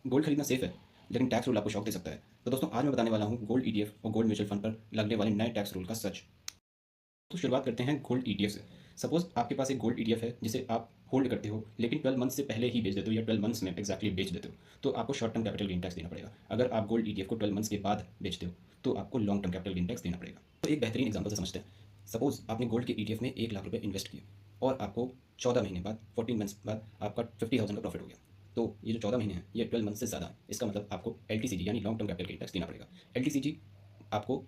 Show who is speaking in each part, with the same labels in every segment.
Speaker 1: Gold खरीदना safe है, लेकिन टैक्स रूल आपको शॉक दे सकता है। तो दोस्तों आज मैं बताने वाला हूँ गोल्ड ईटीएफ और गोल्ड म्यूचुअल फंड पर लगने वाले नए टैक्स रूल का सच। तो शुरुआत करते हैं गोल्ड ईटीएफ से। सपोज आपके पास एक गोल्ड ईटीएफ है जिसे आप होल्ड करते हो, लेकिन 12 मंथ से पहले ही बेच देते हो या 12 मंथ्स में एक्जैक्टली बेच देते हो, तो आपको short term capital gain tax देना पड़ेगा। अगर आप गोल्ड ईटीएफ को 12 मंथ्स के बाद बेचते हो तो आपको long term capital gain tax देना पड़ेगा। तो एक बेहतरीन एग्जाम्पल से समझते हैं। सपोज आपने गोल्ड के ईटीएफ में 1 लाख रुपए इन्वेस्ट किए और आपको 14 महीने बाद 14 मंथ्स बाद आपका 50,000 का प्रॉफिट हो गया। तो ये जो 14 महीने हैं ये 12 मंथ से ज़्यादा है। इसका मतलब आपको एलटीसीजी यानी long term capital gain tax देना पड़ेगा। एलटीसीजी आपको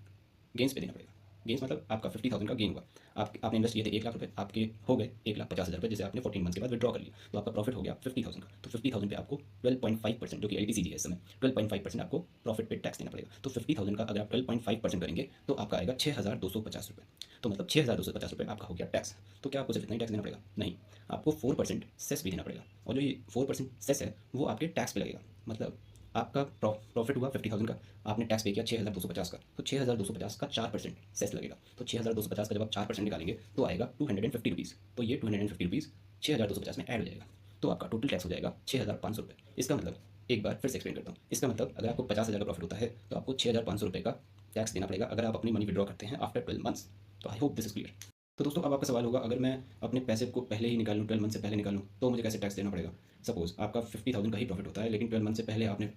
Speaker 1: गेंस पे देना पड़ेगा। गेंस मतलब आपका 50,000 का गेन हुआ। आपने इन्वेस्ट किए थे 1 लाख रुपए, आपके हो गए 1,50,000 रुपये, जैसे आपने 14 मंथ्स के बाद विड्रॉ कर लिया, तो आपका प्रॉफिट हो गया 50,000 का। तो 50,000 पे आपको 12.5% जो कि एलटीसीजी है इस समय, 12.5% आपको प्रॉफिट पे टैक्स देना पड़ेगा। तो 50,000 का अगर आप 12.5% करेंगे तो आपका आएगा 6,250 रुपये। तो मतलब 6,250 रुपये आपका हो गया टैक्स। तो क्या आपको सिर्फ इतना ही टैक्स देना पड़ेगा? नहीं, आपको 4% सेस भी देना पड़ेगा। और जो ये 4% सेस है वो आपके टैक्स पे लगेगा। मतलब आपका प्रॉफिट हुआ 50,000 का, आपने टैक्स पे किया 6,250 का, तो 6,250 का 4% सेस लगेगा। तो 6,250 का जब आप 4% निकालेंगे तो आएगा 250 रुपीज़। तो ये 250 रुपीज़ 6,250 में ऐड हो जाएगा। तो आपका टोटल टैक्स हो जाएगा 6,500 रुपये। इसका मतलब एक बार फिर से एक्सप्लेन करता हूँ। इसका मतलब अगर आपको 50,000 का प्रॉफिट होता है तो आपको 6,500 रुपये का टैक्स देना पड़ेगा अगर आप अपनी मनी विड्रॉ करते हैं आफ्टर 12 मंथ्स। तो I hope this is clear. तो दोस्तों अब आपका सवाल होगा, अगर मैं अपने पैसे को पहले ही निकाल लूँ, 12 मंथ से पहले निकाल लूँ, तो मुझे कैसे टैक्स देना पड़ेगा? सपोज आपका 50,000 का ही प्रॉफिट होता है, लेकिन 12 मंथ से पहले आपने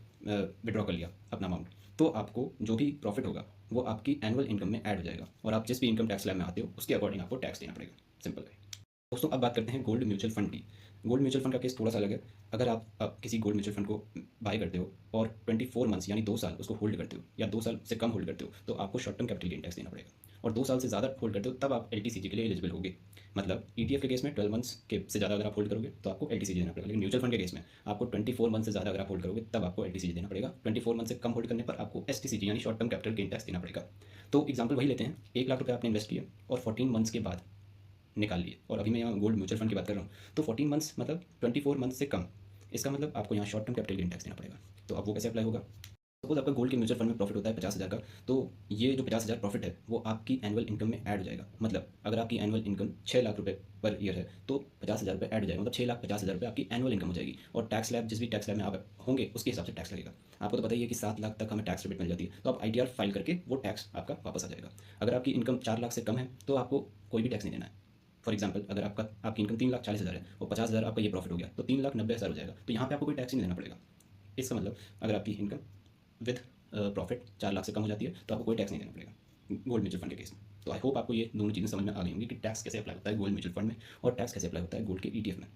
Speaker 1: विड्रॉ कर लिया अपना अमाउंट, तो आपको जो भी प्रॉफिट होगा वो आपकी एनुअल इनकम में ऐड हो जाएगा और आप जिस भी इनकम टैक्स स्लैब में आते हो उसके अकॉर्डिंग आपको टैक्स देना पड़ेगा। सिंपल है। दोस्तों अब बात करते हैं गोल्ड म्यूचुअल फंड की। गोल्ड म्यूचुअल फंड का केस थोड़ा सा अलग है। अगर आप किसी गोल्ड म्यूचुअल फंड को बाय करते हो और 24 मंथ्स यानी 2 साल उसको होल्ड करते हो या 2 साल से कम होल्ड करते हो, तो आपको short term capital gain tax देना पड़ेगा। और 2 साल से ज़्यादा होल्ड करते हो तब आप एलटीसीजी के लिए एलिजिबल होगे। मतलब ईटीएफ के केस में 12 मंथ्स के से ज़्यादा अगर आप होल्ड करोगे तो आपको एलटीसीजी देना पड़ेगा, लेकिन म्यूचुअल फंड के केस में आपको 24 मंथ से ज़्यादा अगर आप होल्ड करोगे तब आपको एलटीसीजी देना पड़ेगा। 24 मंथ से कम होल्ड करने पर आपको एसटीसीजी यानी short term capital gain tax देना पड़ेगा। तो एग्जाम्पल वही लेते हैं, 1 लाख रुपये आपने इन्वेस्ट किए और 14 मंथ्स के बाद निकाल लिए, और अभी मैं यहाँ गोल्ड म्यूचुअल फंड की बात कर रहा हूँ, तो 14 मंथ्स मतलब 24 मंथ से कम। इसका मतलब आपको यहाँ short term capital gain tax देना पड़ेगा। तो अब वो कैसे अप्लाई होगा? सपोज आपका गोल्ड के म्यूचुअल फंड में प्रॉफिट होता है 50,000 का, तो ये जो 50,000 प्रॉफिट है वो आपकी एनुअल इनकम में ऐड हो जाएगा। मतलब अगर आपकी एनुअल इनकम 6 लाख रुपये पर ईयर है तो 50,000 रुपये ऐड हो जाएगा, मतलब 6,50,000 रुपये आपकी एनुअल इनकम हो जाएगी। और टैक्स स्लैब जिस भी टैक्स स्लैब में आप होंगे उसके हिसाब से टैक्स लगेगा। आपको तो पता ही है कि 7 लाख तक हमें टैक्स रिबेट मिल जाती है, तो आप आईटीआर फाइल करके वो टैक्स आपका वापस आ जाएगा। अगर आपकी इनकम 4 लाख से कम है तो आपको कोई भी टैक्स नहीं देना है। फॉर एग्जाम्पल अगर आपकी इनकम 3,40,000 है और 50,000 आपका ये प्रॉफिट हो गया तो 3,90,000 हो जाएगा, तो यहाँ पे आपको कोई टैक्स ही नहीं देना पड़ेगा। इसका मतलब अगर आपकी इनकम विद प्रॉफिट 4 लाख से कम हो जाती है तो आपको कोई टैक्स नहीं देना पड़ेगा गोल्ड म्यूचुअल फंड के केस में। तो आई होप आपको ये दोनों चीज़ें समझ में आ गई होंगी कि टैक्स कैसे अप्लाई होता है गोल्ड म्यूचुअल फंड में और टैक्स कैसे अप्लाई होता है गोल्ड के ईटीएफ में।